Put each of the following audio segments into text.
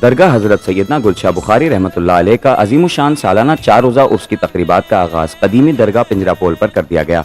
درگاہ حضرت سیدنا گلشاہ بخاری رحمۃ اللہ علیہ کا عظیم الشان سالانہ 4 روزہ عرس کی تقریبات کا آغاز قدیمی درگاہ پنجرا پول پر کر دیا گیا۔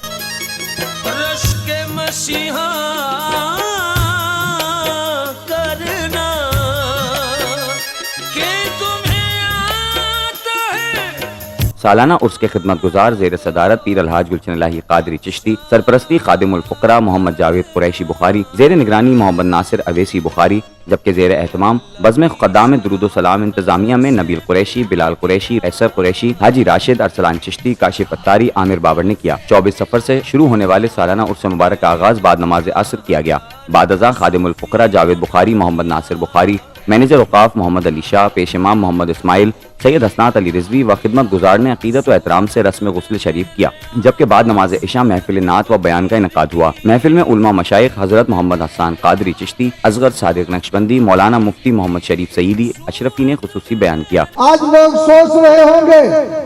سالانہ عرس کے خدمت گزار زیر صدارت پیر الحاج گلشن الہی قادری چشتی، سرپرستی خادم الفقراء محمد جاوید قریشی بخاری، زیر نگرانی محمد ناصر اویسی بخاری، جبکہ زیر اہتمام بزم خدام درود و سلام انتظامیہ میں نبیل قریشی، بلال قریشی، ایسر قریشی، حاجی راشد، ارسلان چشتی، کاشف اتاری، عامر بابر نے کیا۔ 24 صفر سے شروع ہونے والے سالانہ عرس مبارک کا آغاز بعد نماز عصر کیا گیا۔ بعد ازاں خادم الفقراء جاوید بخاری، محمد ناصر بخاری، مینیجر اوقاف محمد علی شاہ، پیش امام محمد اسماعیل، سید حسنات علی رضوی و خدمت گزار نے عقیدت و احترام سے رسم غسل شریف کیا، جبکہ بعد نماز عشاء محفل نعت و بیان کا انعقاد ہوا۔ محفل میں علماء مشائخ حضرت محمد حسان قادری چشتی، اصغر صادق نقشبندی، مولانا مفتی محمد شریف سعیدی اشرفی نے خصوصی بیان کیا۔ آج لوگ سوچ رہے ہوں گے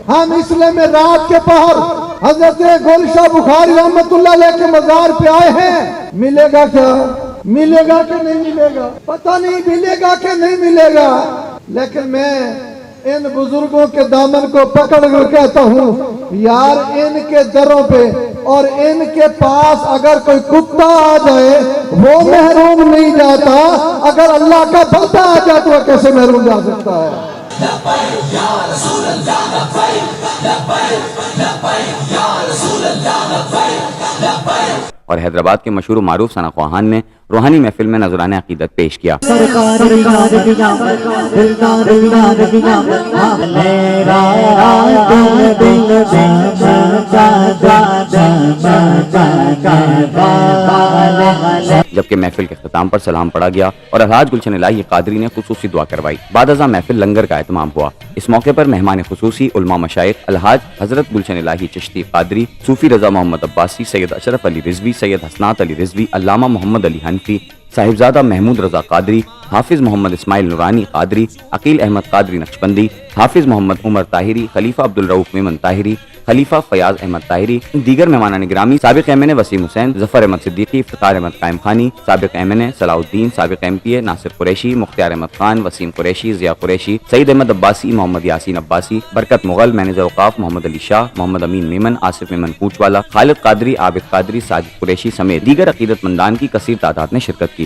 ہم اس لیے میں رات کے پہر حضرت گلشاہ بخاری رحمت اللہ علیہ کے مزار پہ آئے ہیں، ملے گا کیا؟ ملے گا کہ نہیں ملے گا؟ پتہ نہیں ملے گا کہ نہیں ملے گا، لیکن میں ان بزرگوں کے دامن کو پکڑ کر کہتا ہوں یار ان کے دروں پہ اور ان کے پاس اگر کوئی کتا آ جائے وہ محروم نہیں جاتا، اگر اللہ کا بندہ آ جائے تو وہ کیسے محروم جا سکتا ہے؟ اور حیدرآباد کے مشہور و معروف ثنا خواہان نے روحانی محفل میں نذرانِ عقیدت پیش کیا۔ جبکہ محفل کے اختتام پر سلام پڑھا گیا اور الحاج گلشن الہی قادری نے خصوصی دعا کروائی۔ بعد ازاں محفل لنگر کا اہتمام ہوا۔ اس موقع پر مہمان خصوصی علماء مشائخ الحاج حضرت گلشن الہی چشتی قادری، صوفی رضا محمد عباسی، سید اشرف علی رضوی، سید حسنات علی رضوی، علامہ محمد علی حنفی، صاحبزادہ محمود رضا قادری، حافظ محمد اسماعیل نورانی قادری، عقیل احمد قادری نقشبندی، حافظ محمد عمر طاہری، خلیفہ عبدالرؤف میمن طاہری، خلیفہ فیاض احمد طاہری، دیگر مہمانان گرامی سابق ایم این اے وسیم حسین، ظفر احمد صدیقی، افتخار احمد قائم خانی، سابق ایم این اے صلاح الدین، سابق ایم پی اے ناصر قریشی، مختار احمد خان، وسیم قریشی، ضیاء قریشی، سعید احمد عباسی، محمد یاسین عباسی، برکت مغل، مینیجر اوقاف محمد علی شاہ، محمد امین میمن، آصف میمن پوچھ والا، خالد قادری، عابد قادری، ساجد قریشی سمیت دیگر عقیدت مندان کی کثیر تعداد نے شرکت کی۔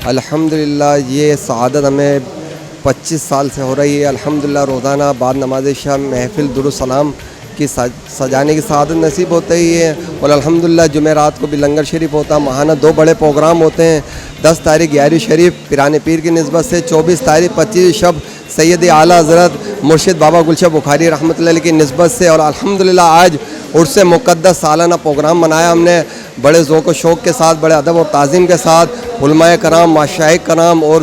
الحمدللہ یہ سعادت ہمیں 25 سال سے ہو رہی ہے۔ الحمدللہ روزانہ بعد نماز عشاء محفل درود السلام کی سجانے کی سعادت نصیب ہوتا ہی ہے، اور الحمدللہ جمعرات کو بھی لنگر شریف ہوتا ہے۔ ماہانہ 2 بڑے پروگرام ہوتے ہیں، 10 تاریخ یاری شریف پیران پیر کی نسبت سے، 24 تاریخ 25 شب سید اعلیٰ حضرت مرشد بابا گلشاہ بخاری رحمۃ اللہ علیہ کی نسبت سے، اور الحمدللہ آج عرس مقدس سالانہ پروگرام منایا ہم نے بڑے ذوق و شوق کے ساتھ، بڑے ادب اور تعظیم کے ساتھ۔ علماء کرام، مشائخ کرام اور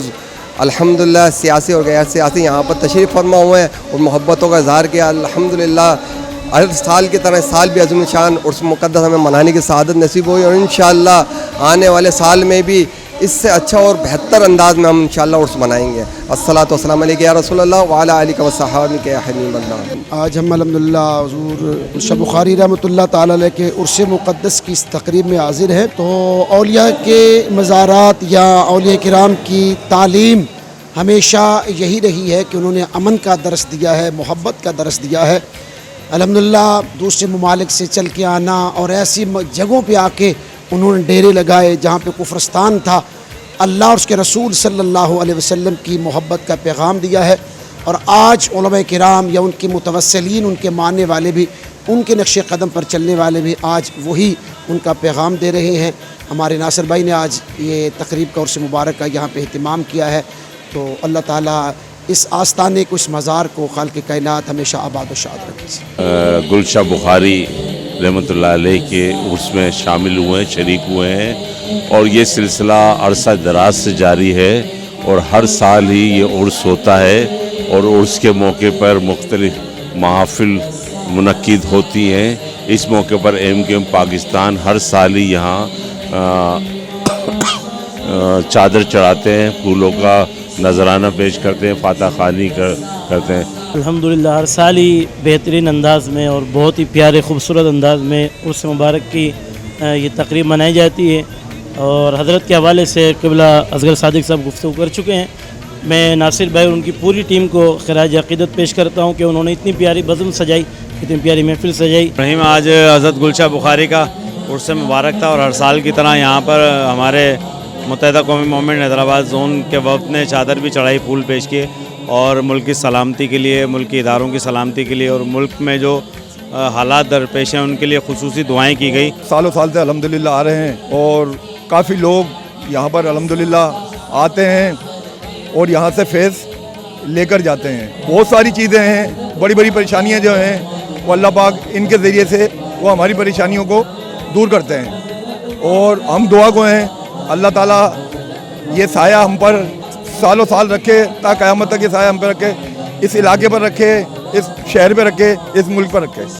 الحمدللہ سیاسی اور غیر سیاسی یہاں پر تشریف فرما ہوئے ہیں اور محبتوں کا اظہار کیا۔ الحمدللہ ہر سال کی طرح سال بھی عظیم شان عرس مقدس ہمیں منانے کی سعادت نصیب ہوئی، اور انشاءاللہ آنے والے سال میں بھی اس سے اچھا اور بہتر انداز میں ہم انشاءاللہ عرس منائیں گے۔ الصلاۃ والسلام علیک یا رسول اللہ وعلی آلک و صحابک یا حبیب اللہ۔ آج ہم الحمدللہ حضور گلشاہ بخاری رحمۃ اللہ تعالیٰ علیہ کے عرس مقدس کی اس تقریب میں حاضر ہیں۔ تو اولیاء کے مزارات یا اولیاء کرام کی تعلیم ہمیشہ یہی رہی ہے کہ انہوں نے امن کا درس دیا ہے، محبت کا درس دیا ہے۔ الحمدللہ دوسرے ممالک سے چل کے آنا اور ایسی جگہوں پہ آ کے انہوں نے ڈیرے لگائے جہاں پہ کفرستان تھا، اللہ اور اس کے رسول صلی اللہ علیہ وسلم کی محبت کا پیغام دیا ہے، اور آج علماء کرام یا ان کے متوسلین، ان کے ماننے والے بھی، ان کے نقش قدم پر چلنے والے بھی آج وہی ان کا پیغام دے رہے ہیں۔ ہمارے ناصر بھائی نے آج یہ تقریب کا عرس مبارک کا یہاں پہ اہتمام کیا ہے، تو اللہ تعالیٰ اس آستانے کو، اس مزار کو خالق کائنات ہمیشہ آباد و شاد رکھے۔ گلشاہ بخاری رحمۃ اللہ علیہ کے عرس میں شامل ہوئے ہیں، شریک ہوئے ہیں، اور یہ سلسلہ عرصہ دراز سے جاری ہے، اور ہر سال ہی یہ عرس ہوتا ہے، اور عرس کے موقع پر مختلف محافل منعقد ہوتی ہیں۔ اس موقع پر MQM پاکستان ہر سال ہی یہاں چادر چڑھاتے ہیں، پھولوں کا نذرانہ پیش کرتے ہیں، فاتح خوانی کرتے ہیں۔ الحمدللہ ہر سال ہی بہترین انداز میں اور بہت ہی پیارے خوبصورت انداز میں عرس مبارک کی یہ تقریب منائی جاتی ہے، اور حضرت کے حوالے سے قبلہ اصغر صادق صاحب گفتگو کر چکے ہیں۔ میں ناصر بھائی اور ان کی پوری ٹیم کو خراج عقیدت پیش کرتا ہوں کہ انہوں نے اتنی پیاری بزم سجائی، اتنی پیاری محفل سجائی۔ رحیم، آج حضرت گلشاہ بخاری کا عرس مبارک تھا، اور ہر سال کی طرح یہاں پر ہمارے متحدہ قومی موومنٹ حیدرآباد زون کے وفد نے چادر بھی چڑھائی، پھول پیش کیے، اور ملک کی سلامتی کے لیے، ملکی اداروں کی سلامتی کے لیے، اور ملک میں جو حالات درپیش ہیں ان کے لیے خصوصی دعائیں کی گئی۔ سالوں سال سے الحمدللہ آ رہے ہیں، اور کافی لوگ یہاں پر الحمدللہ آتے ہیں اور یہاں سے فیض لے کر جاتے ہیں۔ بہت ساری چیزیں ہیں، بڑی بڑی پریشانیاں جو ہیں وہ اللہ پاک ان کے ذریعے سے وہ ہماری پریشانیوں کو دور کرتے ہیں، اور ہم دعا گو ہیں اللہ تعالیٰ یہ سایہ ہم پر سالوں سال رکھے، تا قیامت تک یہ سایہ ہم پہ رکھے، اس علاقے پر رکھے، اس شہر پہ رکھے، اس ملک پر رکھے۔